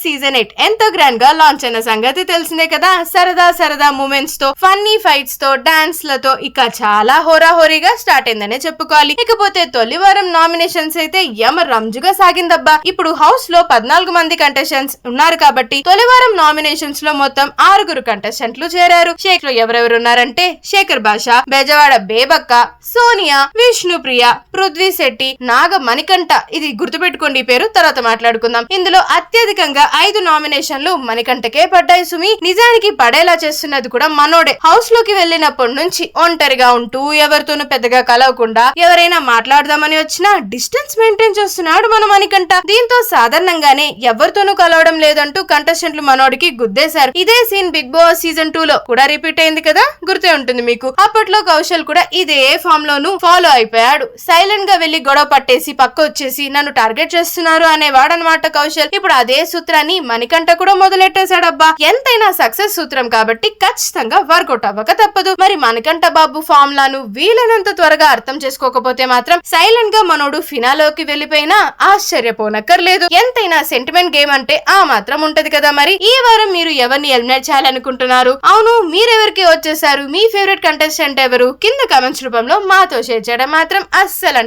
Season 8 ఎంతో grand గా launch అయిన సంగతి తెలిసిందే కదా. సరదా మూమెంట్స్ తో, ఫన్నీ ఫైట్స్ తో, డాన్స్ లతో ఇక చాలా హోరాహోరీగా స్టార్ట్ అయిందనే చెప్పుకోవాలి. ఇకపోతే తొలి వారం నామినేషన్స్ అయితే యమ రంజుగా సాగిందబ్బా. ఇప్పుడు హౌస్ లో 14 మంది కంటెస్టెంట్స్ ఉన్నారు కాబట్టి తొలి వారం నామినేషన్స్ లో మొత్తం 6 కంటెస్టెంట్లు చేరారు. షేక్ లో ఎవరెవరు ఉన్నారంటే శేఖర్ భాష, బెజవాడ బేబక్క, సోనియా, విష్ణుప్రియ, పృథ్వీ శెట్టి, నాగ మణికంఠ. ఇది గుర్తుపెట్టుకోండి పేరు, తర్వాత మాట్లాడుకుందాం. ఇందులో అత్యధికంగా 5 నామినేషన్లు మణికంఠకే పడ్డాయి సుమి. నిజానికి పడేలా చేస్తున్నది కూడా మనోడే. హౌస్ లోకి వెళ్ళినప్పటి నుంచి ఒంటరిగా ఉంటూ ఎవరితోనూ పెద్దగా కలవకుండా ఎవరైనా మాట్లాడదామని వచ్చినా డిస్టెన్స్ మెయింటైన్ చేస్తున్నాడు మన మణికంఠ. దీంతో సాధారణంగానే ఎవరితోనూ కలవడం లేదంటూ కంటెస్టెంట్లు మనోడికి గుద్దేశారు. ఇదే సీన్ బిగ్ బాస్ సీజన్ 2 లో కూడా రిపీట్ అయింది కదా, గుర్తే ఉంటుంది మీకు. అప్పట్లో కౌశల్ కూడా ఇదే ఫామ్ లోను ఫాలో అయిపోయాడు. సైలెంట్ గా వెళ్లి గొడవ పట్టేసి పక్క వచ్చేసి నన్ను టార్గెట్ చేస్తున్నారు అనేవాడనమాట కౌశల్. ఇప్పుడు అదే సూత్రాన్ని మణికంఠ కూడా మొదలెట్టేశాడబ్బా. ఎంతైనా సక్సెస్ సూత్రం కాబట్టి ఖచ్చితంగా వర్కౌట్ అవ్వక తప్పదు. మరి మణికంఠ బాబు ఫార్ములాను వీలైనంత త్వరగా అర్థం చేసుకోకపోతే మాత్రం సైలెంట్ గా మనోడు ఫినాలోకి వెళ్లిపోయినా ఆశ్చర్యపోనక్కర్లేదు. ఎంతైనా సెంటిమెంట్ గేమ్ అంటే ఆ మాత్రం ఉంటది కదా. మరి ఈ వారం మీరు ఎవరిని ఎలిమినేట్ చేయాలనుకుంటున్నారు? అవును, మీరెవరికి వచ్చేసారు? మీ ఫేవరెట్ కంటెస్టెంట్ ఎవరు? కింద కామెంట్స్ రూపంలో మాతో షేర్ చేయడం మాత్రం అస్సలు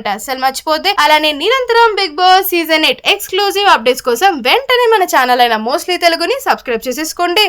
మర్చిపోతే. అలానే నిరంతరం Bigg Boss season 8 exclusive updates కోసం వెంటనే మన ఛానల్ అయిన మోస్ట్లీ తెలుగుని సబ్స్క్రైబ్ చేసేసుకోండి.